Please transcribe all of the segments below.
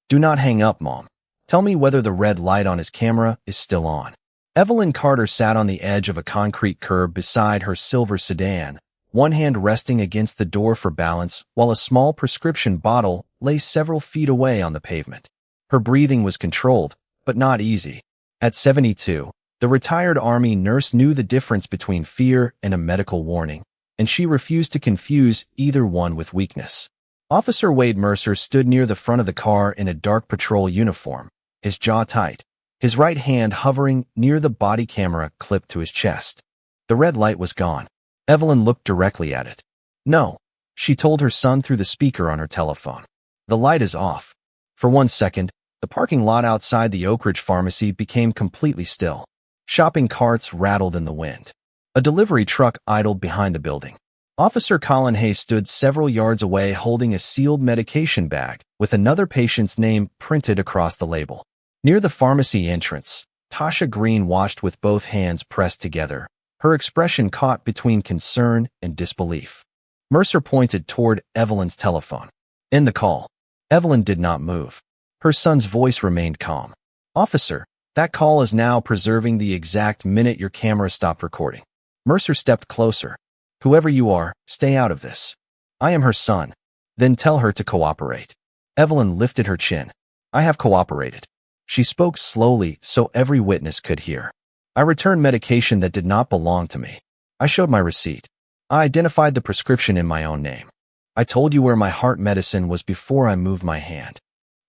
Do not hang up, Mom. Tell me whether the red light on his camera is still on. Evelyn Carter sat on the edge of a concrete curb beside her silver sedan, one hand resting against the door for balance while a small prescription bottle lay several feet away on the pavement. Her breathing was controlled, but not easy. At 72, the retired Army nurse knew the difference between fear and a medical warning, and she refused to confuse either one with weakness. Officer Wade Mercer stood near the front of the car in a dark patrol uniform, his jaw tight, his right hand hovering near the body camera clipped to his chest. The red light was gone. Evelyn looked directly at it. No, she told her son through the speaker on her telephone. The light is off. For 1 second, the parking lot outside the Oak Ridge Pharmacy became completely still. Shopping carts rattled in the wind. A delivery truck idled behind the building. Officer Colin Hayes stood several yards away holding a sealed medication bag with another patient's name printed across the label. Near the pharmacy entrance, Tasha Green watched with both hands pressed together, her expression caught between concern and disbelief. Mercer pointed toward Evelyn's telephone. End the call. Evelyn did not move. Her son's voice remained calm. Officer, that call is now preserving the exact minute your camera stopped recording. Mercer stepped closer. Whoever you are, stay out of this. I am her son. Then tell her to cooperate. Evelyn lifted her chin. I have cooperated. She spoke slowly so every witness could hear. I returned medication that did not belong to me. I showed my receipt. I identified the prescription in my own name. I told you where my heart medicine was before I moved my hand.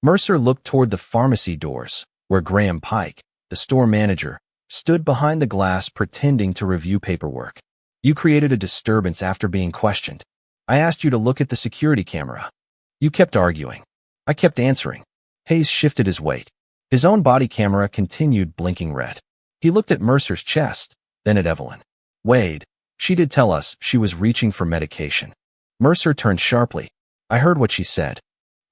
Mercer looked toward the pharmacy doors, where Graham Pike, the store manager, stood behind the glass pretending to review paperwork. You created a disturbance after being questioned. I asked you to look at the security camera. You kept arguing. I kept answering. Hayes shifted his weight. His own body camera continued blinking red. He looked at Mercer's chest, then at Evelyn. Wade, she did tell us she was reaching for medication. Mercer turned sharply. I heard what she said.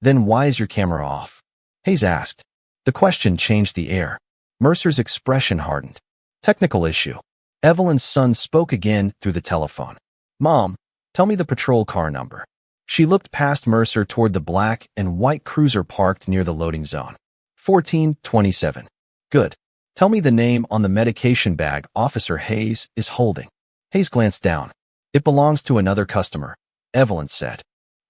Then why is your camera off? Hayes asked. The question changed the air. Mercer's expression hardened. Technical issue. Evelyn's son spoke again through the telephone. Mom, tell me the patrol car number. She looked past Mercer toward the black and white cruiser parked near the loading zone. 1427. Good. Tell me the name on the medication bag Officer Hayes is holding. Hayes glanced down. It belongs to another customer, Evelyn said.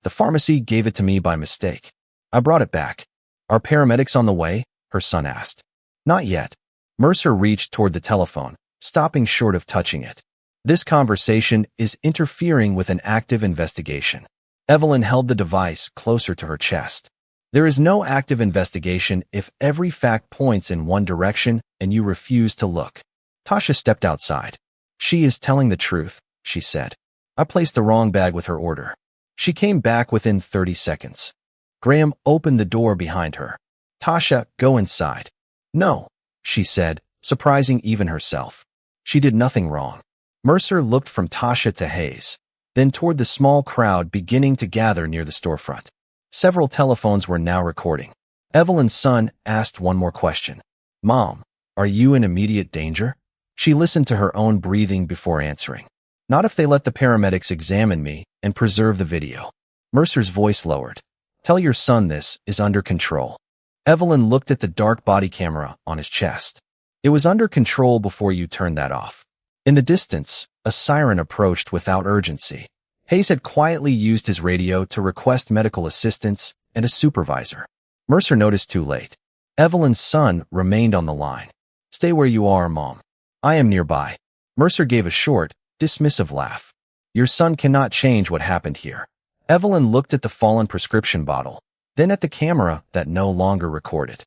The pharmacy gave it to me by mistake. I brought it back. Are paramedics on the way? Her son asked. Not yet. Mercer reached toward the telephone, stopping short of touching it. This conversation is interfering with an active investigation. Evelyn held the device closer to her chest. There is no active investigation if every fact points in one direction and you refuse to look. Tasha stepped outside. She is telling the truth, she said. I placed the wrong bag with her order. She came back within 30 seconds. Graham opened the door behind her. Tasha, go inside. No, she said, surprising even herself. She did nothing wrong. Mercer looked from Tasha to Hayes, then toward the small crowd beginning to gather near the storefront. Several telephones were now recording. Evelyn's son asked one more question. Mom, are you in immediate danger? She listened to her own breathing before answering. Not if they let the paramedics examine me and preserve the video. Mercer's voice lowered. Tell your son this is under control. Evelyn looked at the dark body camera on his chest. It was under control before you turned that off. In the distance, a siren approached without urgency. Hayes had quietly used his radio to request medical assistance and a supervisor. Mercer noticed too late. Evelyn's son remained on the line. Stay where you are, Mom. I am nearby. Mercer gave a short, dismissive laugh. Your son cannot change what happened here. Evelyn looked at the fallen prescription bottle, then at the camera that no longer recorded.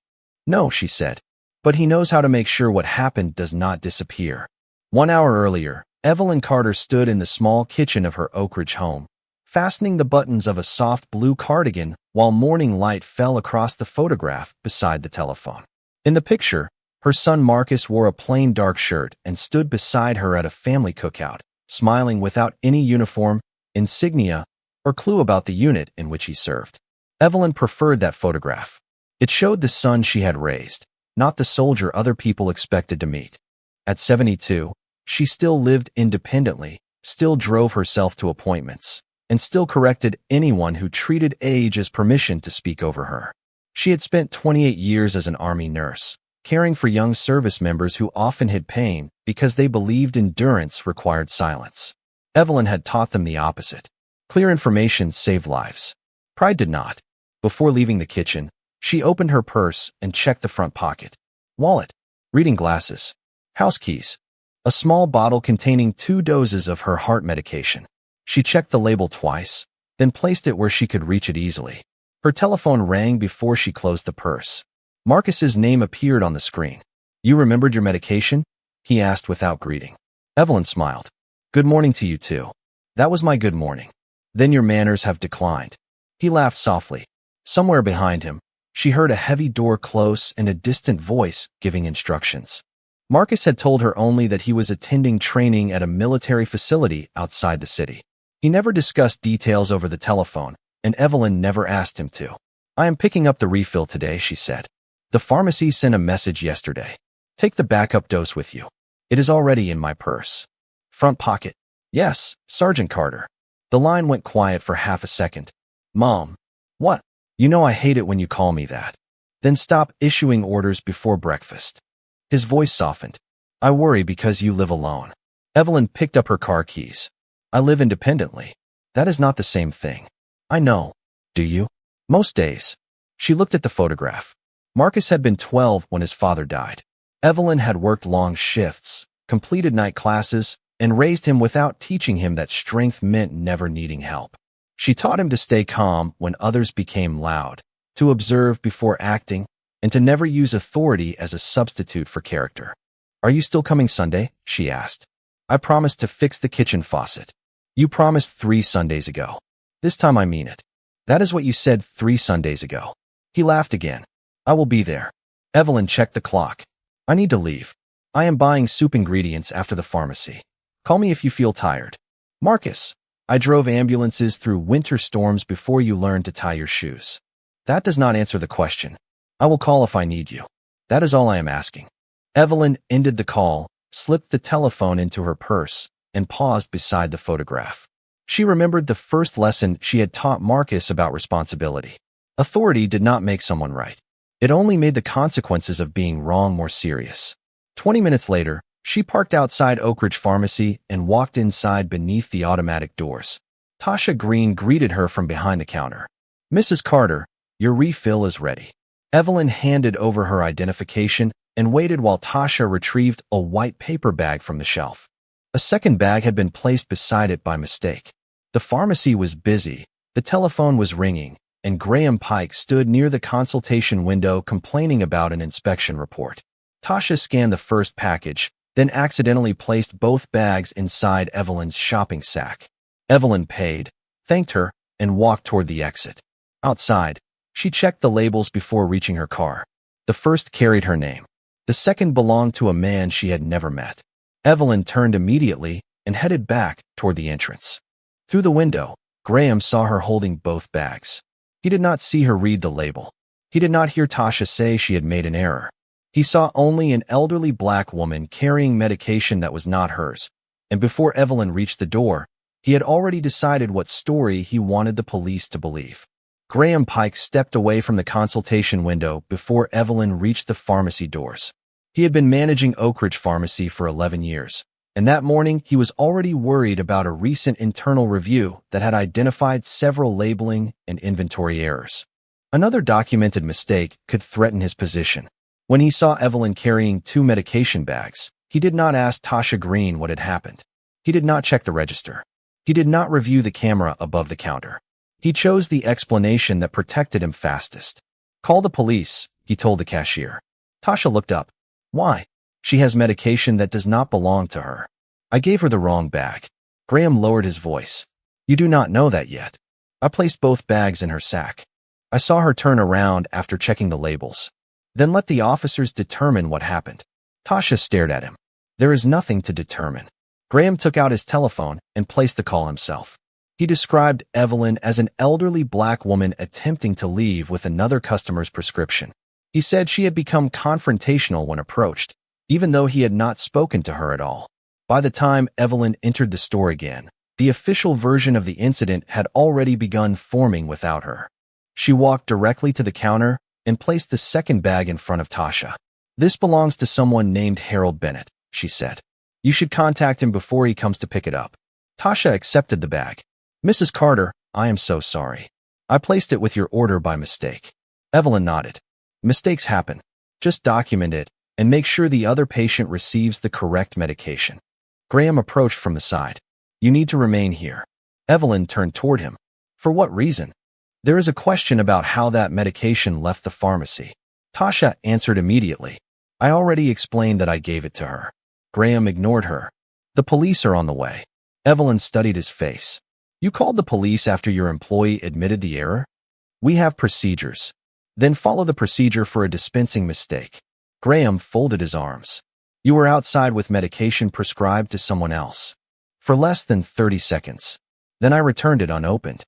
No, she said, but he knows how to make sure what happened does not disappear. 1 hour earlier, Evelyn Carter stood in the small kitchen of her Oak Ridge home, fastening the buttons of a soft blue cardigan while morning light fell across the photograph beside the telephone. In the picture, her son Marcus wore a plain dark shirt and stood beside her at a family cookout, smiling without any uniform, insignia, or clue about the unit in which he served. Evelyn preferred that photograph. It showed the son she had raised, not the soldier other people expected to meet. At 72, she still lived independently, still drove herself to appointments, and still corrected anyone who treated age as permission to speak over her. She had spent 28 years as an Army nurse, caring for young service members who often hid pain because they believed endurance required silence. Evelyn had taught them the opposite. Clear information saved lives. Pride did not. Before leaving the kitchen, she opened her purse and checked the front pocket. Wallet, reading glasses, house keys, a small bottle containing 2 doses of her heart medication. She checked the label twice, then placed it where she could reach it easily. Her telephone rang before she closed the purse. Marcus's name appeared on the screen. "You remembered your medication?" he asked without greeting. Evelyn smiled. "Good morning to you too." "That was my good morning." "Then your manners have declined." He laughed softly. Somewhere behind him, she heard a heavy door close and a distant voice giving instructions. Marcus had told her only that he was attending training at a military facility outside the city. He never discussed details over the telephone, and Evelyn never asked him to. "I am picking up the refill today," she said. "The pharmacy sent a message yesterday. Take the backup dose with you. It is already in my purse." Front pocket. "Yes, Sergeant Carter." The line went quiet for half a second. "Mom." "What?" "You know I hate it when you call me that." "Then stop issuing orders before breakfast." His voice softened. "I worry because you live alone." Evelyn picked up her car keys. "I live independently." "That is not the same thing." "I know." "Do you?" "Most days." She looked at the photograph. Marcus had been 12 when his father died. Evelyn had worked long shifts, completed night classes, and raised him without teaching him that strength meant never needing help. She taught him to stay calm when others became loud, to observe before acting, and to never use authority as a substitute for character. "Are you still coming Sunday?" she asked. "I promised to fix the kitchen faucet." "You promised 3 Sundays ago." "This time I mean it." "That is what you said 3 Sundays ago." He laughed again. "I will be there." Evelyn checked the clock. "I need to leave. I am buying soup ingredients after the pharmacy. Call me if you feel tired." "Marcus, I drove ambulances through winter storms before you learned to tie your shoes." "That does not answer the question." "I will call if I need you. That is all I am asking." Evelyn ended the call, slipped the telephone into her purse, and paused beside the photograph. She remembered the first lesson she had taught Marcus about responsibility. Authority did not make someone right. It only made the consequences of being wrong more serious. 20 minutes later, she parked outside Oak Ridge Pharmacy and walked inside beneath the automatic doors. Tasha Green greeted her from behind the counter. "Mrs. Carter, your refill is ready." Evelyn handed over her identification and waited while Tasha retrieved a white paper bag from the shelf. A second bag had been placed beside it by mistake. The pharmacy was busy, the telephone was ringing, and Graham Pike stood near the consultation window complaining about an inspection report. Tasha scanned the first package, then accidentally placed both bags inside Evelyn's shopping sack. Evelyn paid, thanked her, and walked toward the exit. Outside, she checked the labels before reaching her car. The first carried her name. The second belonged to a man she had never met. Evelyn turned immediately and headed back toward the entrance. Through the window, Graham saw her holding both bags. He did not see her read the label. He did not hear Tasha say she had made an error. He saw only an elderly black woman carrying medication that was not hers, and before Evelyn reached the door, he had already decided what story he wanted the police to believe. Graham Pike stepped away from the consultation window before Evelyn reached the pharmacy doors. He had been managing Oak Ridge Pharmacy for 11 years, and that morning he was already worried about a recent internal review that had identified several labeling and inventory errors. Another documented mistake could threaten his position. When he saw Evelyn carrying 2 medication bags, he did not ask Tasha Green what had happened. He did not check the register. He did not review the camera above the counter. He chose the explanation that protected him fastest. "Call the police," he told the cashier. Tasha looked up. "Why?" "She has medication that does not belong to her." "I gave her the wrong bag." Graham lowered his voice. "You do not know that yet. I placed both bags in her sack. I saw her turn around after checking the labels. Then let the officers determine what happened." Tasha stared at him. "There is nothing to determine." Graham took out his telephone and placed the call himself. He described Evelyn as an elderly black woman attempting to leave with another customer's prescription. He said she had become confrontational when approached, even though he had not spoken to her at all. By the time Evelyn entered the store again, the official version of the incident had already begun forming without her. She walked directly to the counter and placed the second bag in front of Tasha. "This belongs to someone named Harold Bennett," she said. "You should contact him before he comes to pick it up." Tasha accepted the bag. "Mrs. Carter, I am so sorry. I placed it with your order by mistake." Evelyn nodded. "Mistakes happen. Just document it and make sure the other patient receives the correct medication." Graham approached from the side. "You need to remain here." Evelyn turned toward him. "For what reason?" "There is a question about how that medication left the pharmacy." Tasha answered immediately. "I already explained that I gave it to her." Graham ignored her. "The police are on the way." Evelyn studied his face. "You called the police after your employee admitted the error?" "We have procedures." "Then follow the procedure for a dispensing mistake." Graham folded his arms. "You were outside with medication prescribed to someone else." "For less than 30 seconds. Then I returned it unopened."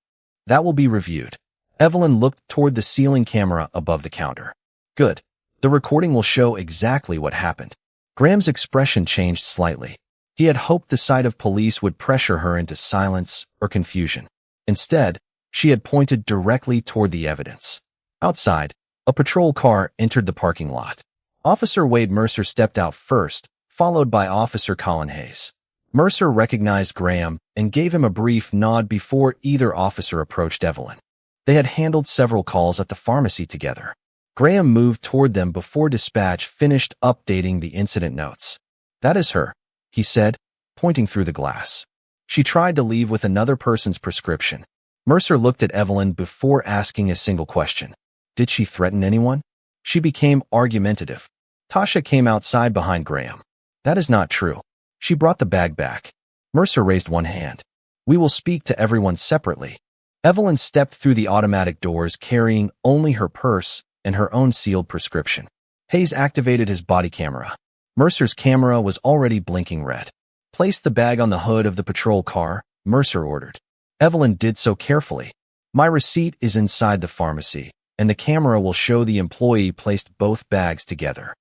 "That will be reviewed." Evelyn looked toward the ceiling camera above the counter. "Good. The recording will show exactly what happened." Graham's expression changed slightly. He had hoped the sight of police would pressure her into silence or confusion. Instead, she had pointed directly toward the evidence. Outside, a patrol car entered the parking lot. Officer Wade Mercer stepped out first, followed by Officer Colin Hayes. Mercer recognized Graham and gave him a brief nod before either officer approached Evelyn. They had handled several calls at the pharmacy together. Graham moved toward them before dispatch finished updating the incident notes. "That is her," he said, pointing through the glass. "She tried to leave with another person's prescription." Mercer looked at Evelyn before asking a single question. "Did she threaten anyone?" She became argumentative. Tasha came outside behind Graham. "That is not true. She brought the bag back." Mercer raised one hand. "We will speak to everyone separately." Evelyn stepped through the automatic doors carrying only her purse and her own sealed prescription. Hayes activated his body camera. Mercer's camera was already blinking red. "Place the bag on the hood of the patrol car," Mercer ordered. Evelyn did so carefully. "My receipt is inside the pharmacy, and the camera will show the employee placed both bags together."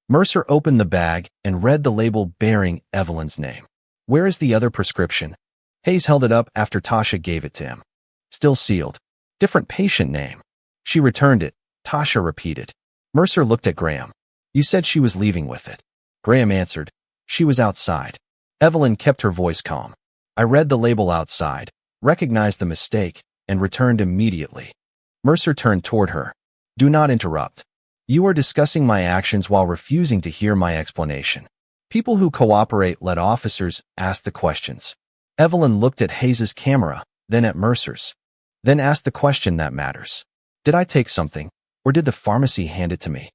Mercer opened the bag and read the label bearing Evelyn's name. "Where is the other prescription?" Hayes held it up after Tasha gave it to him. "Still sealed. Different patient name." "She returned it," Tasha repeated. Mercer looked at Graham. "You said she was leaving with it." Graham answered, "She was outside." Evelyn kept her voice calm. "I read the label outside, recognized the mistake, and returned immediately." Mercer turned toward her. "Do not interrupt. You are discussing my actions while refusing to hear my explanation. People who cooperate let officers ask the questions." Evelyn looked at Hayes's camera, then at Mercer's. "Then ask the question that matters. Did I take something, or did the pharmacy hand it to me?"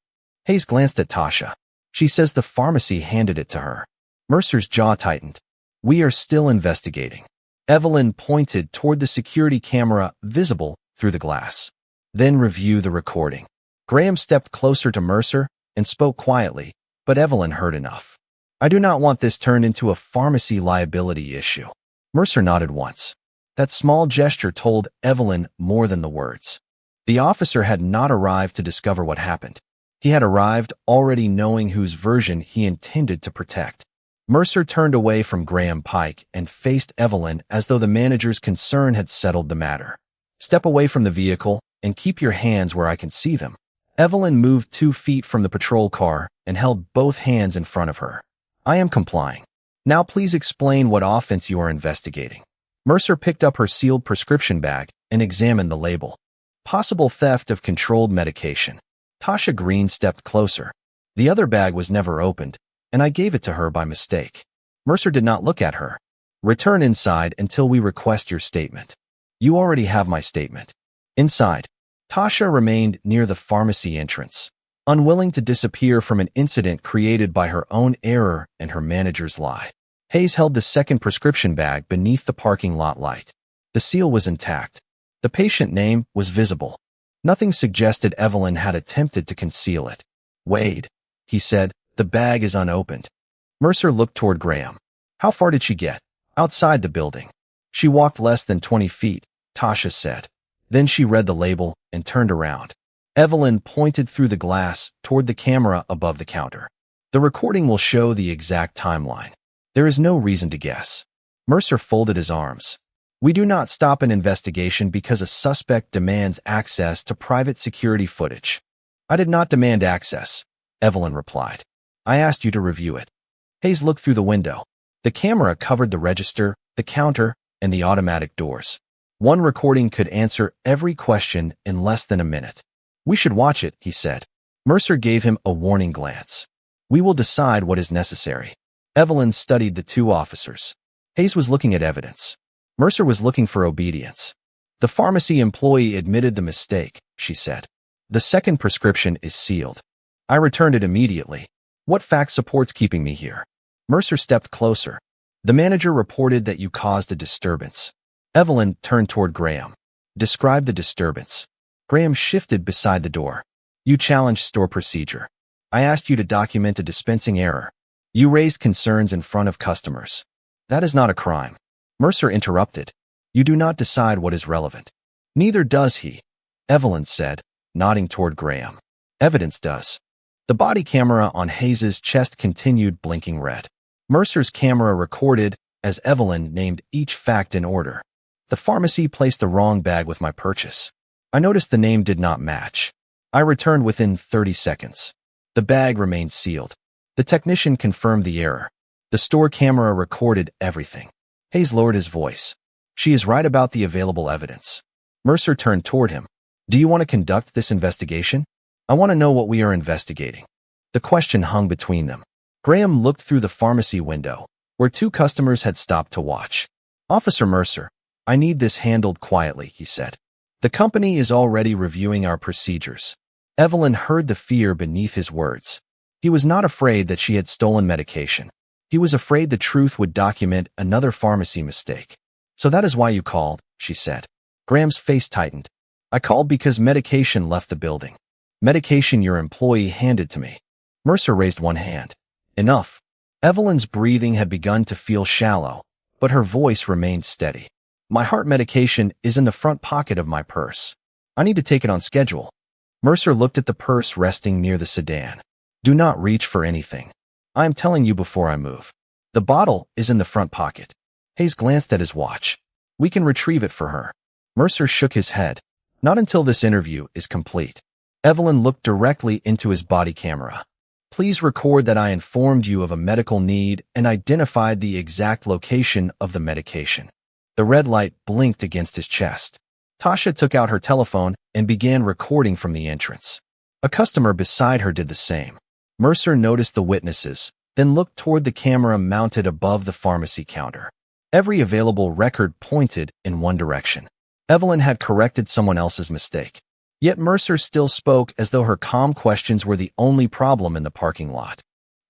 Hayes glanced at Tasha. "She says the pharmacy handed it to her." Mercer's jaw tightened. "We are still investigating." Evelyn pointed toward the security camera visible through the glass. "Then review the recording." Graham stepped closer to Mercer and spoke quietly, but Evelyn heard enough. "I do not want this turned into a pharmacy liability issue." Mercer nodded once. That small gesture told Evelyn more than the words. The officer had not arrived to discover what happened. He had arrived already knowing whose version he intended to protect. Mercer turned away from Graham Pike and faced Evelyn as though the manager's concern had settled the matter. "Step away from the vehicle and keep your hands where I can see them." Evelyn moved 2 feet from the patrol car and held both hands in front of her. "I am complying. Now please explain what offense you are investigating." Mercer picked up her sealed prescription bag and examined the label. "Possible theft of controlled medication." Tasha Green stepped closer. "The other bag was never opened, and I gave it to her by mistake." Mercer did not look at her. "Return inside until we request your statement." "You already have my statement." Inside, Tasha remained near the pharmacy entrance, unwilling to disappear from an incident created by her own error and her manager's lie. Hayes held the second prescription bag beneath the parking lot light. The seal was intact. The patient name was visible. Nothing suggested Evelyn had attempted to conceal it. "Wade," he said, "the bag is unopened." Mercer looked toward Graham. "How far did she get?" "Outside the building." "She walked less than 20 feet, Tasha said. Then she read the label and turned around. Evelyn pointed through the glass toward the camera above the counter. "The recording will show the exact timeline. There is no reason to guess." Mercer folded his arms. "We do not stop an investigation because a suspect demands access to private security footage." I did not demand access, Evelyn replied. I asked you to review it. Hayes looked through the window. The camera covered the register, the counter, and the automatic doors. One recording could answer every question in less than a minute. We should watch it, he said. Mercer gave him a warning glance. We will decide what is necessary. Evelyn studied the two officers. Hayes was looking at evidence. Mercer was looking for obedience. The pharmacy employee admitted the mistake, she said. The second prescription is sealed. I returned it immediately. What fact supports keeping me here? Mercer stepped closer. The manager reported that you caused a disturbance. Evelyn turned toward Graham. Describe the disturbance. Graham shifted beside the door. You challenged store procedure. I asked you to document a dispensing error. You raised concerns in front of customers. That is not a crime. Mercer interrupted. You do not decide what is relevant. Neither does he, Evelyn said, nodding toward Graham. Evidence does. The body camera on Hayes's chest continued blinking red. Mercer's camera recorded as Evelyn named each fact in order. The pharmacy placed the wrong bag with my purchase. I noticed the name did not match. I returned within 30 seconds. The bag remained sealed. The technician confirmed the error. The store camera recorded everything. Hayes lowered his voice. She is right about the available evidence. Mercer turned toward him. Do you want to conduct this investigation? I want to know what we are investigating. The question hung between them. Graham looked through the pharmacy window, where two customers had stopped to watch. Officer Mercer, I need this handled quietly, he said. The company is already reviewing our procedures. Evelyn heard the fear beneath his words. He was not afraid that she had stolen medication. He was afraid the truth would document another pharmacy mistake. So that is why you called, she said. Graham's face tightened. I called because medication left the building. Medication your employee handed to me. Mercer raised one hand. Enough. Evelyn's breathing had begun to feel shallow, but her voice remained steady. My heart medication is in the front pocket of my purse. I need to take it on schedule. Mercer looked at the purse resting near the sedan. Do not reach for anything. I am telling you before I move. The bottle is in the front pocket. Hayes glanced at his watch. We can retrieve it for her. Mercer shook his head. Not until this interview is complete. Evelyn looked directly into his body camera. Please record that I informed you of a medical need and identified the exact location of the medication. The red light blinked against his chest. Tasha took out her telephone and began recording from the entrance. A customer beside her did the same. Mercer noticed the witnesses, then looked toward the camera mounted above the pharmacy counter. Every available record pointed in one direction. Evelyn had corrected someone else's mistake. Yet Mercer still spoke as though her calm questions were the only problem in the parking lot.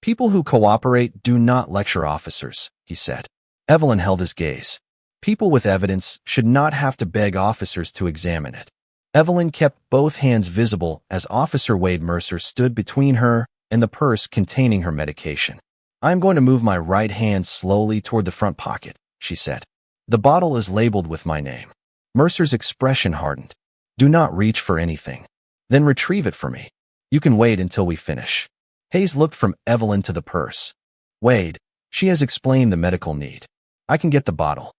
People who cooperate do not lecture officers, he said. Evelyn held his gaze. People with evidence should not have to beg officers to examine it. Evelyn kept both hands visible as Officer Wade Mercer stood between her and the purse containing her medication. I am going to move my right hand slowly toward the front pocket, she said. The bottle is labeled with my name. Mercer's expression hardened. Do not reach for anything. Then retrieve it for me. You can wait until we finish. Hayes looked from Evelyn to the purse. Wade, she has explained the medical need. I can get the bottle.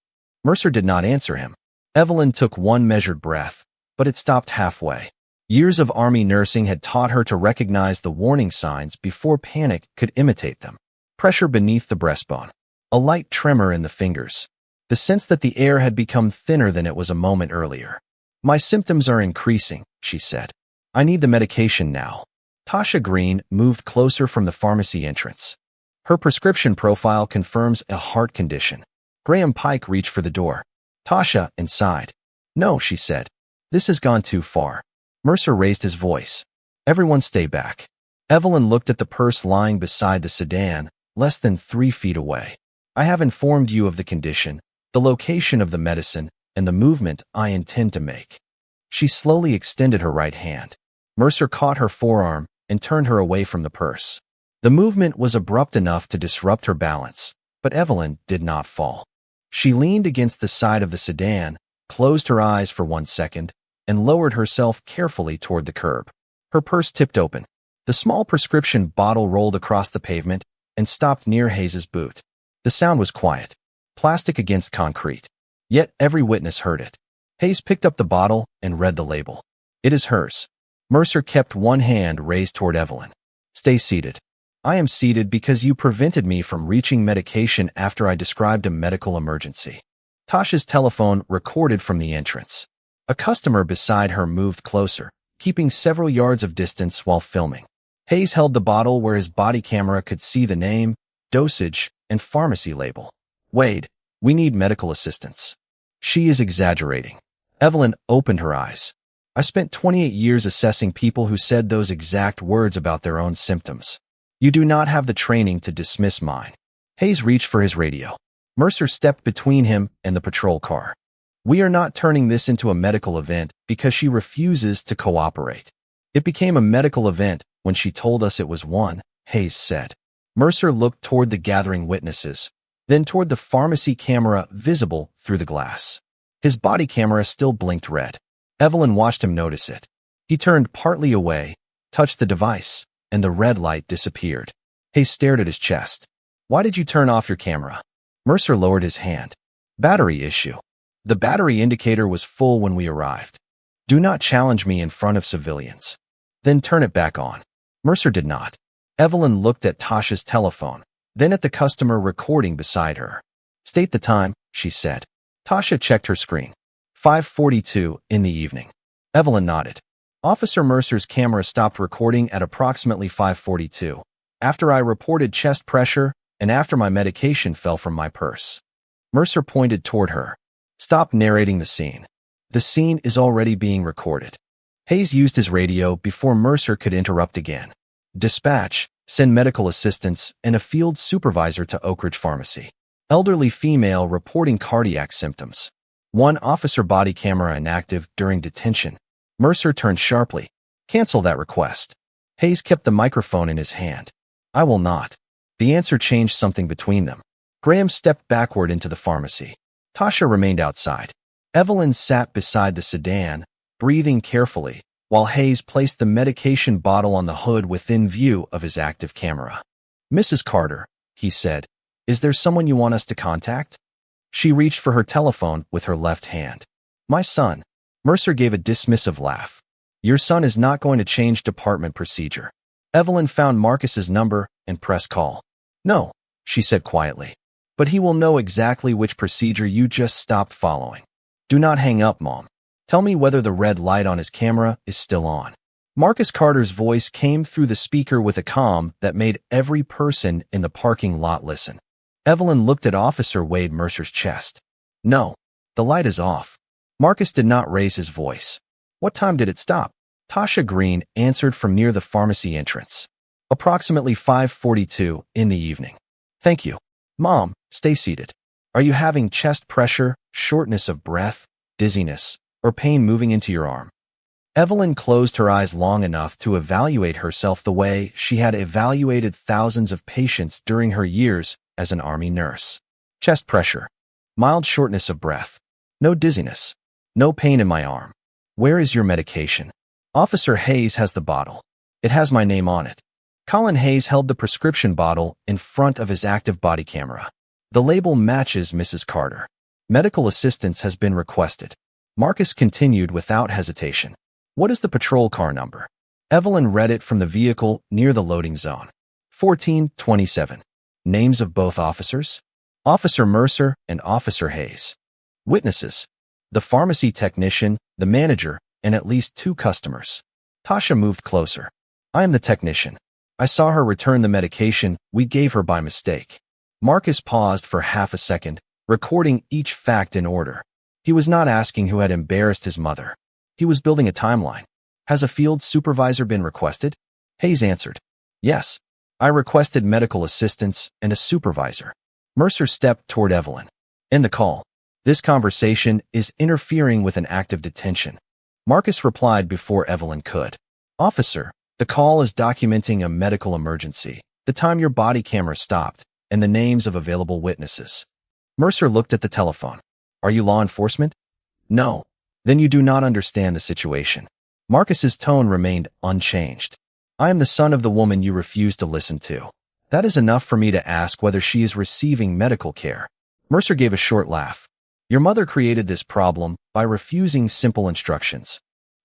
Mercer did not answer him. Evelyn took one measured breath, but it stopped halfway. Years of Army nursing had taught her to recognize the warning signs before panic could imitate them. Pressure beneath the breastbone. A light tremor in the fingers. The sense that the air had become thinner than it was a moment earlier. My symptoms are increasing, she said. I need the medication now. Tasha Green moved closer from the pharmacy entrance. Her prescription profile confirms a heart condition. Graham Pike reached for the door. Tasha, inside. No, she said. This has gone too far. Mercer raised his voice. Everyone stay back. Evelyn looked at the purse lying beside the sedan, less than 3 feet away. I have informed you of the condition, the location of the medicine, and the movement I intend to make. She slowly extended her right hand. Mercer caught her forearm and turned her away from the purse. The movement was abrupt enough to disrupt her balance, but Evelyn did not fall. She leaned against the side of the sedan, closed her eyes for 1 second, and lowered herself carefully toward the curb. Her purse tipped open. The small prescription bottle rolled across the pavement and stopped near Hayes's boot. The sound was quiet, plastic against concrete. Yet every witness heard it. Hayes picked up the bottle and read the label. It is hers. Mercer kept one hand raised toward Evelyn. Stay seated. I am seated because you prevented me from reaching medication after I described a medical emergency. Tasha's telephone recorded from the entrance. A customer beside her moved closer, keeping several yards of distance while filming. Hayes held the bottle where his body camera could see the name, dosage, and pharmacy label. Wade, we need medical assistance. She is exaggerating. Evelyn opened her eyes. I spent 28 years assessing people who said those exact words about their own symptoms. You do not have the training to dismiss mine. Hayes reached for his radio. Mercer stepped between him and the patrol car. We are not turning this into a medical event because she refuses to cooperate. It became a medical event when she told us it was one, Hayes said. Mercer looked toward the gathering witnesses, then toward the pharmacy camera visible through the glass. His body camera still blinked red. Evelyn watched him notice it. He turned partly away, touched the device, and the red light disappeared. Hayes stared at his chest. Why did you turn off your camera? Mercer lowered his hand. Battery issue. The battery indicator was full when we arrived. Do not challenge me in front of civilians. Then turn it back on. Mercer did not. Evelyn looked at Tasha's telephone, then at the customer recording beside her. State the time, she said. Tasha checked her screen. 5:42 in the evening. Evelyn nodded. Officer Mercer's camera stopped recording at approximately 5:42, after I reported chest pressure and after my medication fell from my purse. Mercer pointed toward her. Stop narrating the scene. The scene is already being recorded. Hayes used his radio before Mercer could interrupt again. Dispatch, send medical assistance and a field supervisor to Oak Ridge Pharmacy. Elderly female reporting cardiac symptoms. One officer body camera inactive during detention. Mercer turned sharply. Cancel that request. Hayes kept the microphone in his hand. I will not. The answer changed something between them. Graham stepped backward into the pharmacy. Tasha remained outside. Evelyn sat beside the sedan, breathing carefully, while Hayes placed the medication bottle on the hood within view of his active camera. Mrs. Carter, he said, is there someone you want us to contact? She reached for her telephone with her left hand. My son. Mercer gave a dismissive laugh. Your son is not going to change department procedure. Evelyn found Marcus's number and pressed call. No, she said quietly. But he will know exactly which procedure you just stopped following. Do not hang up, Mom. Tell me whether the red light on his camera is still on. Marcus Carter's voice came through the speaker with a calm that made every person in the parking lot listen. Evelyn looked at Officer Wade Mercer's chest. No, the light is off. Marcus did not raise his voice. What time did it stop? Tasha Green answered from near the pharmacy entrance. Approximately 5:42 in the evening. Thank you. Mom, stay seated. Are you having chest pressure, shortness of breath, dizziness, or pain moving into your arm? Evelyn closed her eyes long enough to evaluate herself the way she had evaluated thousands of patients during her years as an Army nurse. Chest pressure. Mild shortness of breath. No dizziness. No pain in my arm. Where is your medication? Officer Hayes has the bottle. It has my name on it. Colin Hayes held the prescription bottle in front of his active body camera. The label matches Mrs. Carter. Medical assistance has been requested. Marcus continued without hesitation. What is the patrol car number? Evelyn read it from the vehicle near the loading zone. 1427. Names of both officers? Officer Mercer and Officer Hayes. Witnesses. The pharmacy technician, the manager, and at least 2 customers. Tasha moved closer. I am the technician. I saw her return the medication we gave her by mistake. Marcus paused for half a second, recording each fact in order. He was not asking who had embarrassed his mother. He was building a timeline. Has a field supervisor been requested? Hayes answered. Yes. I requested medical assistance and a supervisor. Mercer stepped toward Evelyn. End the call. This conversation is interfering with an active detention. Marcus replied before Evelyn could. Officer, the call is documenting a medical emergency, the time your body camera stopped, and the names of available witnesses. Mercer looked at the telephone. Are you law enforcement? No. Then you do not understand the situation. Marcus's tone remained unchanged. I am the son of the woman you refused to listen to. That is enough for me to ask whether she is receiving medical care. Mercer gave a short laugh. Your mother created this problem by refusing simple instructions.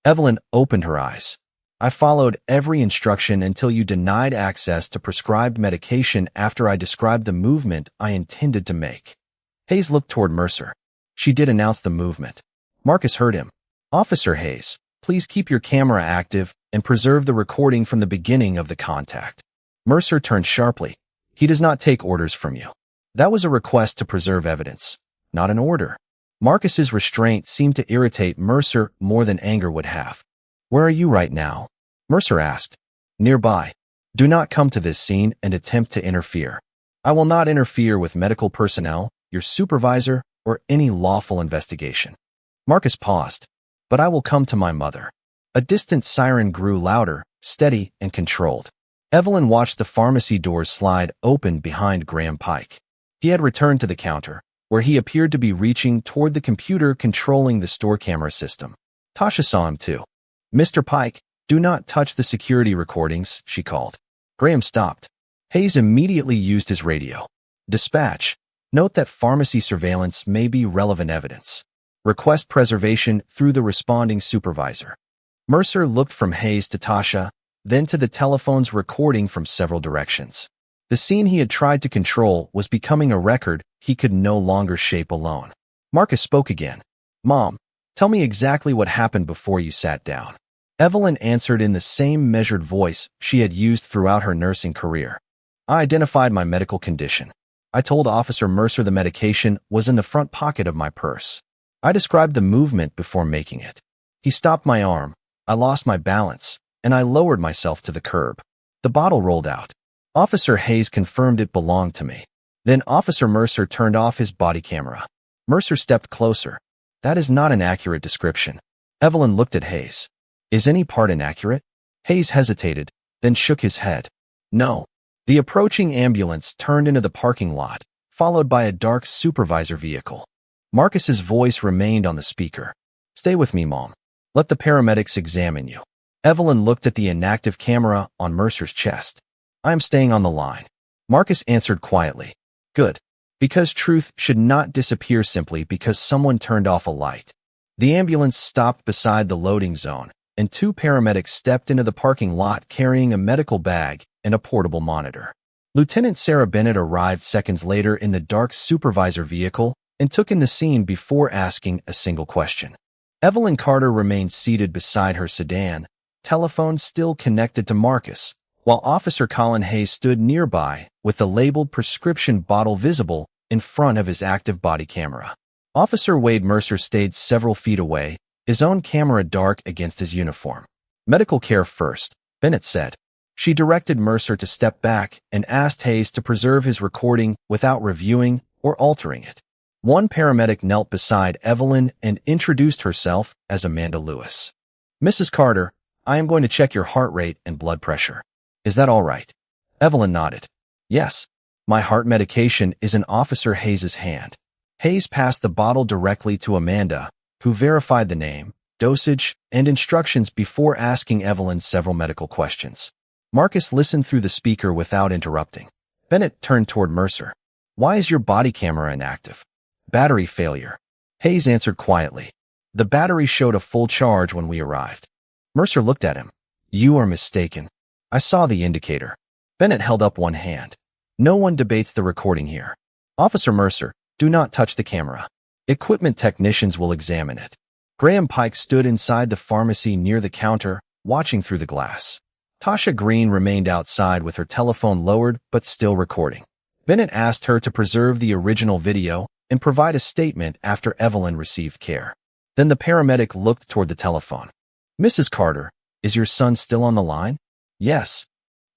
Evelyn opened her eyes. I followed every instruction until you denied access to prescribed medication after I described the movement I intended to make. Hayes looked toward Mercer. She did announce the movement. Marcus heard him. Officer Hayes, please keep your camera active and preserve the recording from the beginning of the contact. Mercer turned sharply. He does not take orders from you. That was a request to preserve evidence, not an order. Marcus's restraint seemed to irritate Mercer more than anger would have. Where are you right now? Mercer asked. Nearby. Do not come to this scene and attempt to interfere. I will not interfere with medical personnel, your supervisor, or any lawful investigation. Marcus paused. But I will come to my mother. A distant siren grew louder, steady, and controlled. Evelyn watched the pharmacy doors slide open behind Graham Pike. He had returned to the counter, where he appeared to be reaching toward the computer controlling the store camera system. Tasha saw him too. Mr. Pike, do not touch the security recordings, she called. Graham stopped. Hayes immediately used his radio. Dispatch. Note that pharmacy surveillance may be relevant evidence. Request preservation through the responding supervisor. Mercer looked from Hayes to Tasha, then to the telephone's recording from several directions. The scene he had tried to control was becoming a record he could no longer shape alone. Marcus spoke again. Mom, tell me exactly what happened before you sat down. Evelyn answered in the same measured voice she had used throughout her nursing career. I identified my medical condition. I told Officer Mercer the medication was in the front pocket of my purse. I described the movement before making it. He stopped my arm. I lost my balance, and I lowered myself to the curb. The bottle rolled out. Officer Hayes confirmed it belonged to me. Then Officer Mercer turned off his body camera. Mercer stepped closer. That is not an accurate description. Evelyn looked at Hayes. Is any part inaccurate? Hayes hesitated, then shook his head. No. The approaching ambulance turned into the parking lot, followed by a dark supervisor vehicle. Marcus's voice remained on the speaker. Stay with me, Mom. Let the paramedics examine you. Evelyn looked at the inactive camera on Mercer's chest. I am staying on the line. Marcus answered quietly. Good. Because truth should not disappear simply because someone turned off a light. The ambulance stopped beside the loading zone, and two paramedics stepped into the parking lot carrying a medical bag and a portable monitor. Lieutenant Sarah Bennett arrived seconds later in the dark supervisor vehicle and took in the scene before asking a single question. Evelyn Carter remained seated beside her sedan, telephone still connected to Marcus, while Officer Colin Hayes stood nearby with the labeled prescription bottle visible in front of his active body camera. Officer Wade Mercer stayed several feet away, his own camera dark against his uniform. Medical care first, Bennett said. She directed Mercer to step back and asked Hayes to preserve his recording without reviewing or altering it. One paramedic knelt beside Evelyn and introduced herself as Amanda Lewis. Mrs. Carter, I am going to check your heart rate and blood pressure. Is that all right? Evelyn nodded. Yes. My heart medication is in Officer Hayes's hand. Hayes passed the bottle directly to Amanda, who verified the name, dosage, and instructions before asking Evelyn several medical questions. Marcus listened through the speaker without interrupting. Bennett turned toward Mercer. Why is your body camera inactive? Battery failure. Hayes answered quietly. The battery showed a full charge when we arrived. Mercer looked at him. You are mistaken. I saw the indicator. Bennett held up one hand. No one debates the recording here. Officer Mercer, do not touch the camera. Equipment technicians will examine it. Graham Pike stood inside the pharmacy near the counter, watching through the glass. Tasha Green remained outside with her telephone lowered but still recording. Bennett asked her to preserve the original video and provide a statement after Evelyn received care. Then the paramedic looked toward the telephone. Mrs. Carter, is your son still on the line? Yes.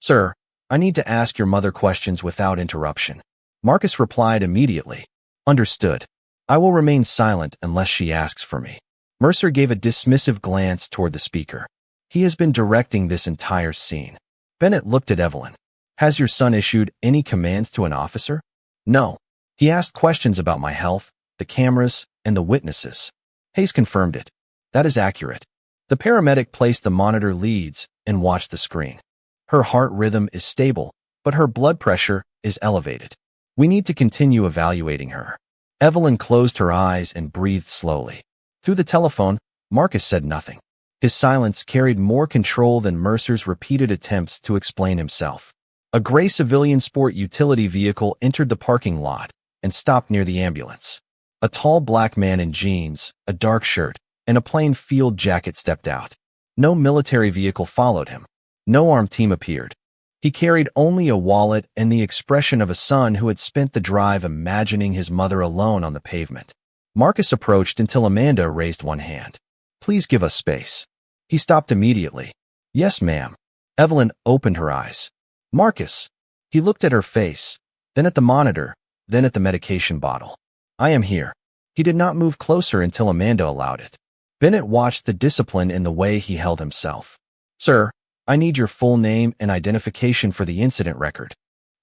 Sir, I need to ask your mother questions without interruption. Marcus replied immediately. Understood. I will remain silent unless she asks for me. Mercer gave a dismissive glance toward the speaker. He has been directing this entire scene. Bennett looked at Evelyn. Has your son issued any commands to an officer? No. He asked questions about my health, the cameras, and the witnesses. Hayes confirmed it. That is accurate. The paramedic placed the monitor leads and watched the screen. Her heart rhythm is stable, but her blood pressure is elevated. We need to continue evaluating her. Evelyn closed her eyes and breathed slowly. Through the telephone, Marcus said nothing. His silence carried more control than Mercer's repeated attempts to explain himself. A gray civilian sport utility vehicle entered the parking lot and stopped near the ambulance. A tall black man in jeans, a dark shirt, and a plain field jacket stepped out. No military vehicle followed him. No armed team appeared. He carried only a wallet and the expression of a son who had spent the drive imagining his mother alone on the pavement. Marcus approached until Amanda raised one hand. "Please give us space." He stopped immediately. "Yes, ma'am." Evelyn opened her eyes. "Marcus." He looked at her face, then at the monitor, then at the medication bottle. "I am here." He did not move closer until Amanda allowed it. Bennett watched the discipline in the way he held himself. "Sir, I need your full name and identification for the incident record."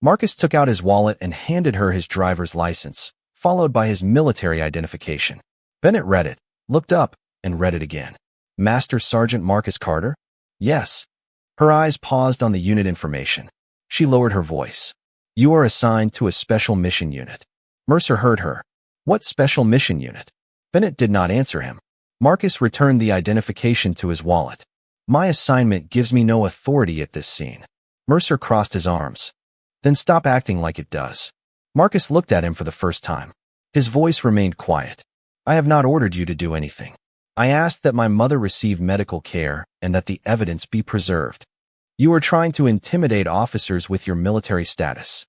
Marcus took out his wallet and handed her his driver's license, followed by his military identification. Bennett read it, looked up, and read it again. "Master Sergeant Marcus Carter?" "Yes." Her eyes paused on the unit information. She lowered her voice. "You are assigned to a special mission unit." Mercer heard her. "What special mission unit?" Bennett did not answer him. Marcus returned the identification to his wallet. "My assignment gives me no authority at this scene." Mercer crossed his arms. "Then stop acting like it does." Marcus looked at him for the first time. His voice remained quiet. "I have not ordered you to do anything. I asked that my mother receive medical care and that the evidence be preserved. You are trying to intimidate officers with your military status."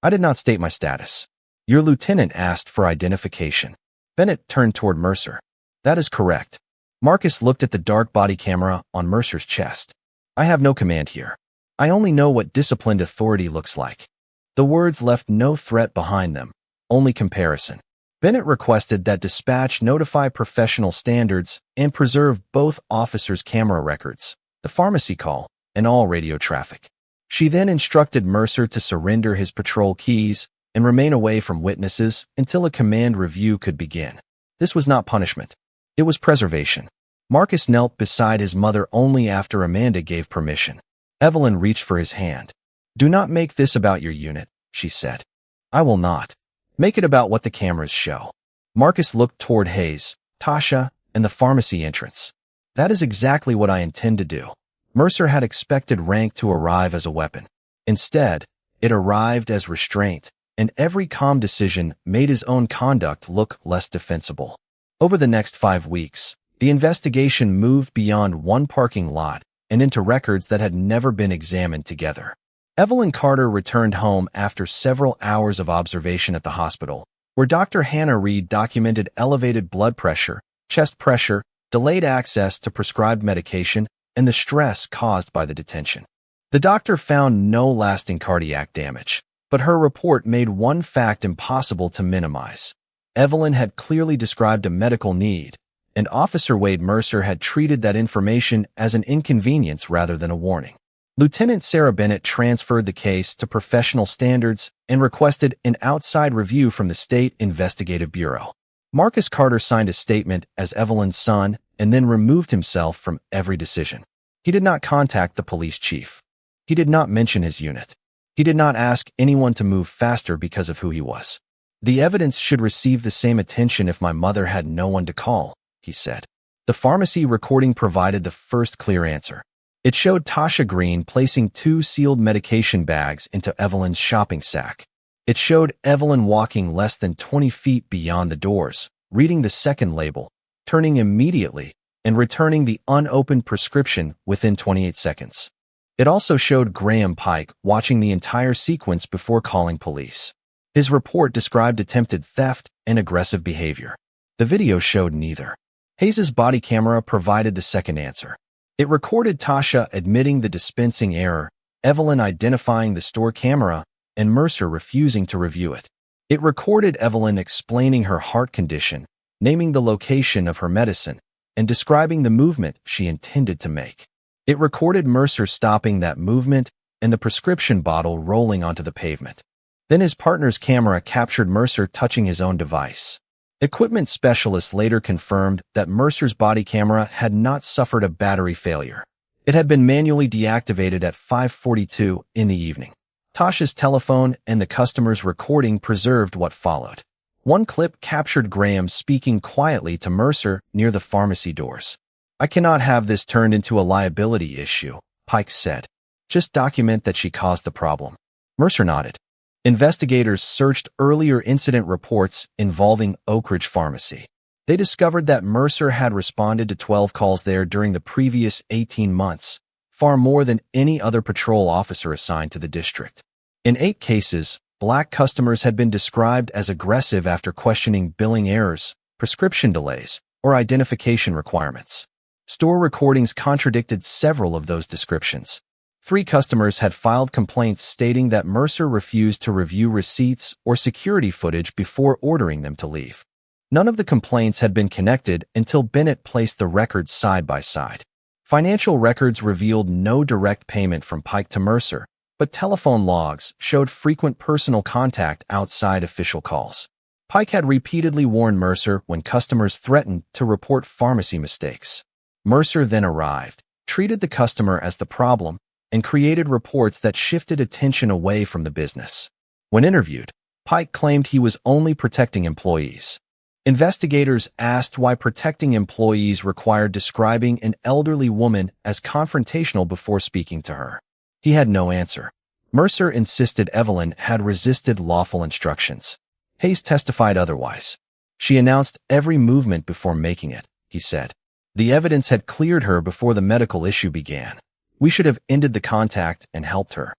"I did not state my status." "Your lieutenant asked for identification." Bennett turned toward Mercer. "That is correct." Marcus looked at the dark body camera on Mercer's chest. "I have no command here. I only know what disciplined authority looks like." The words left no threat behind them, only comparison. Bennett requested that dispatch notify professional standards and preserve both officers' camera records, the pharmacy call, and all radio traffic. She then instructed Mercer to surrender his patrol keys and remain away from witnesses until a command review could begin. This was not punishment. It was preservation. Marcus knelt beside his mother only after Amanda gave permission. Evelyn reached for his hand. "Do not make this about your unit," she said. "I will not. Make it about what the cameras show." Marcus looked toward Hayes, Tasha, and the pharmacy entrance. "That is exactly what I intend to do." Mercer had expected rank to arrive as a weapon. Instead, it arrived as restraint, and every calm decision made his own conduct look less defensible. Over the next 5 weeks, the investigation moved beyond one parking lot and into records that had never been examined together. Evelyn Carter returned home after several hours of observation at the hospital, where Dr. Hannah Reed documented elevated blood pressure, chest pressure, delayed access to prescribed medication, and the stress caused by the detention. The doctor found no lasting cardiac damage, but her report made one fact impossible to minimize. Evelyn had clearly described a medical need, and Officer Wade Mercer had treated that information as an inconvenience rather than a warning. Lieutenant Sarah Bennett transferred the case to professional standards and requested an outside review from the State Investigative Bureau. Marcus Carter signed a statement as Evelyn's son and then removed himself from every decision. He did not contact the police chief. He did not mention his unit. He did not ask anyone to move faster because of who he was. "The evidence should receive the same attention if my mother had no one to call," he said. The pharmacy recording provided the first clear answer. It showed Tasha Green placing 2 sealed medication bags into Evelyn's shopping sack. It showed Evelyn walking less than 20 feet beyond the doors, reading the second label, turning immediately, and returning the unopened prescription within 28 seconds. It also showed Graham Pike watching the entire sequence before calling police. His report described attempted theft and aggressive behavior. The video showed neither. Hayes's body camera provided the second answer. It recorded Tasha admitting the dispensing error, Evelyn identifying the store camera, and Mercer refusing to review it. It recorded Evelyn explaining her heart condition, naming the location of her medicine, and describing the movement she intended to make. It recorded Mercer stopping that movement and the prescription bottle rolling onto the pavement. Then his partner's camera captured Mercer touching his own device. Equipment specialists later confirmed that Mercer's body camera had not suffered a battery failure. It had been manually deactivated at 5:42 in the evening. Tasha's telephone and the customer's recording preserved what followed. One clip captured Graham speaking quietly to Mercer near the pharmacy doors. I cannot have this turned into a liability issue, Pike said. Just document that she caused the problem. Mercer nodded. Investigators searched earlier incident reports involving Oak Ridge Pharmacy. They discovered that Mercer had responded to 12 calls there during the previous 18 months, far more than any other patrol officer assigned to the district. In 8 cases, Black customers had been described as aggressive after questioning billing errors, prescription delays, or identification requirements. Store recordings contradicted several of those descriptions. 3 customers had filed complaints stating that Mercer refused to review receipts or security footage before ordering them to leave. None of the complaints had been connected until Bennett placed the records side by side. Financial records revealed no direct payment from Pike to Mercer, but telephone logs showed frequent personal contact outside official calls. Pike had repeatedly warned Mercer when customers threatened to report pharmacy mistakes. Mercer then arrived, treated the customer as the problem, and created reports that shifted attention away from the business. When interviewed, Pike claimed he was only protecting employees. Investigators asked why protecting employees required describing an elderly woman as confrontational before speaking to her. He had no answer. Mercer insisted Evelyn had resisted lawful instructions. Hayes testified otherwise. She announced every movement before making it, he said. The evidence had cleared her before the medical issue began. We should have ended the contact and helped her.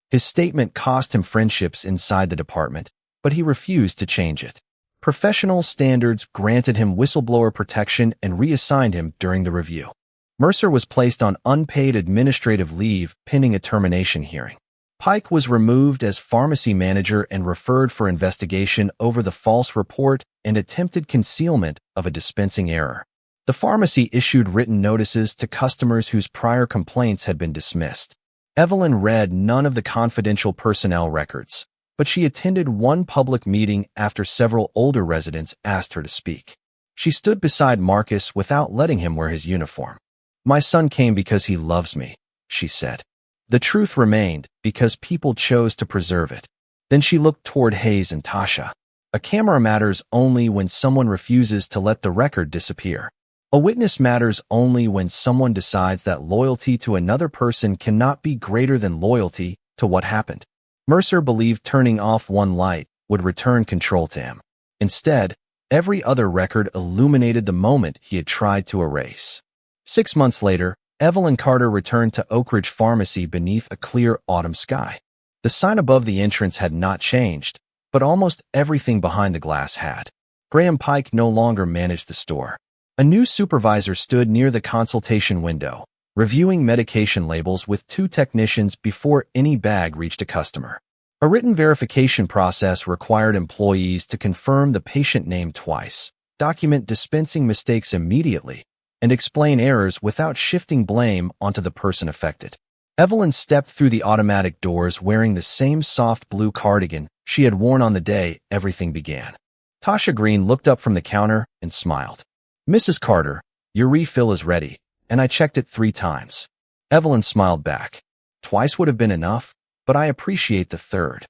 His statement cost him friendships inside the department, but he refused to change it. Professional standards granted him whistleblower protection and reassigned him during the review. Mercer was placed on unpaid administrative leave pending a termination hearing. Pike was removed as pharmacy manager and referred for investigation over the false report and attempted concealment of a dispensing error. The pharmacy issued written notices to customers whose prior complaints had been dismissed. Evelyn read none of the confidential personnel records, but she attended one public meeting after several older residents asked her to speak. She stood beside Marcus without letting him wear his uniform. My son came because he loves me, she said. The truth remained because people chose to preserve it. Then she looked toward Hayes and Tasha. A camera matters only when someone refuses to let the record disappear. A witness matters only when someone decides that loyalty to another person cannot be greater than loyalty to what happened. Mercer believed turning off one light would return control to him. Instead, every other record illuminated the moment he had tried to erase. 6 months later, Evelyn Carter returned to Oak Ridge Pharmacy beneath a clear autumn sky. The sign above the entrance had not changed, but almost everything behind the glass had. Graham Pike no longer managed the store. A new supervisor stood near the consultation window, reviewing medication labels with 2 technicians before any bag reached a customer. A written verification process required employees to confirm the patient name twice, document dispensing mistakes immediately, and explain errors without shifting blame onto the person affected. Evelyn stepped through the automatic doors wearing the same soft blue cardigan she had worn on the day everything began. Tasha Green looked up from the counter and smiled. Mrs. Carter, your refill is ready, and I checked it 3 times. Evelyn smiled back. Twice would have been enough, but I appreciate the 3rd.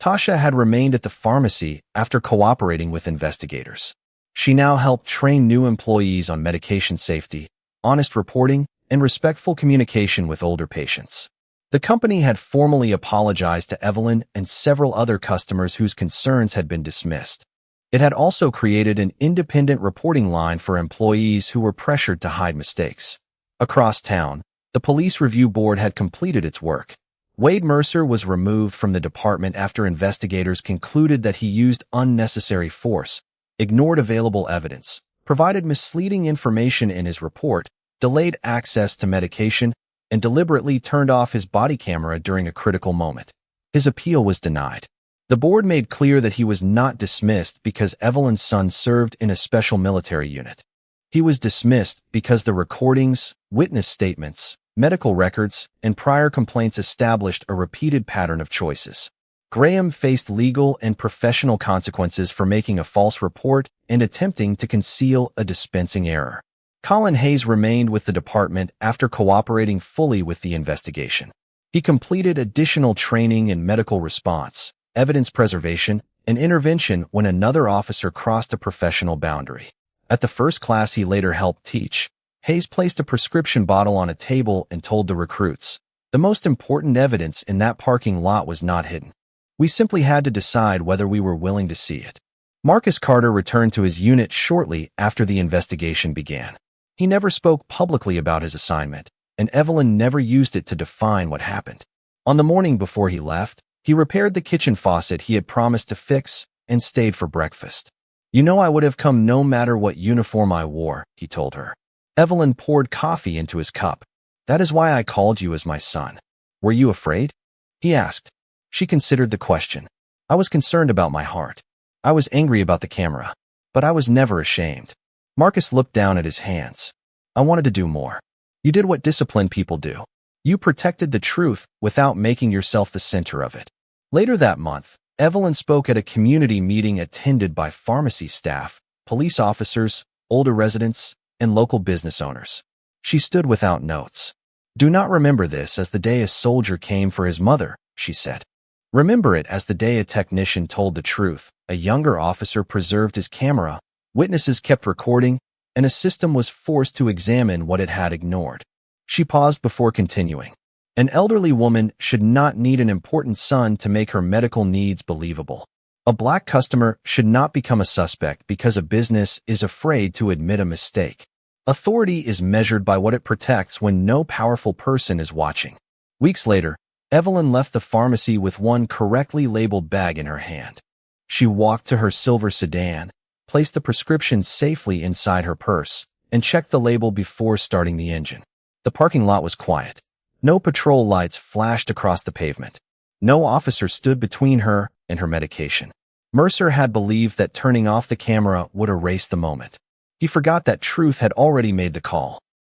Tasha had remained at the pharmacy after cooperating with investigators. She now helped train new employees on medication safety, honest reporting, and respectful communication with older patients. The company had formally apologized to Evelyn and several other customers whose concerns had been dismissed. It had also created an independent reporting line for employees who were pressured to hide mistakes. Across town, the police review board had completed its work. Wade Mercer was removed from the department after investigators concluded that he used unnecessary force, ignored available evidence, provided misleading information in his report, delayed access to medication, and deliberately turned off his body camera during a critical moment. His appeal was denied. The board made clear that he was not dismissed because Evelyn's son served in a special military unit. He was dismissed because the recordings, witness statements, medical records, and prior complaints established a repeated pattern of choices. Graham faced legal and professional consequences for making a false report and attempting to conceal a dispensing error. Colin Hayes remained with the department after cooperating fully with the investigation. He completed additional training in medical response, evidence preservation, and intervention when another officer crossed a professional boundary. At the first class he later helped teach, Hayes placed a prescription bottle on a table and told the recruits, "The most important evidence in that parking lot was not hidden. We simply had to decide whether we were willing to see it." Marcus Carter returned to his unit shortly after the investigation began. He never spoke publicly about his assignment, and Evelyn never used it to define what happened. On the morning before he left, he repaired the kitchen faucet he had promised to fix and stayed for breakfast. "You know I would have come no matter what uniform I wore," he told her. Evelyn poured coffee into his cup. "That is why I called you as my son." "Were you afraid?" he asked. She considered the question. "I was concerned about my heart. I was angry about the camera, but I was never ashamed." Marcus looked down at his hands. "I wanted to do more. You did what disciplined people do. You protected the truth without making yourself the center of it." Later that month, Evelyn spoke at a community meeting attended by pharmacy staff, police officers, older residents, and local business owners. She stood without notes. "Do not remember this as the day a soldier came for his mother," she said. "Remember it as the day a technician told the truth, a younger officer preserved his camera, witnesses kept recording, and a system was forced to examine what it had ignored." She paused before continuing. "An elderly woman should not need an important son to make her medical needs believable. A black customer should not become a suspect because a business is afraid to admit a mistake. Authority is measured by what it protects when no powerful person is watching." Weeks later, Evelyn left the pharmacy with one correctly labeled bag in her hand. She walked to her silver sedan, placed the prescription safely inside her purse, and checked the label before starting the engine. The parking lot was quiet. No patrol lights flashed across the pavement. No officer stood between her and her medication. Mercer had believed that turning off the camera would erase the moment. He forgot that truth had already made the call.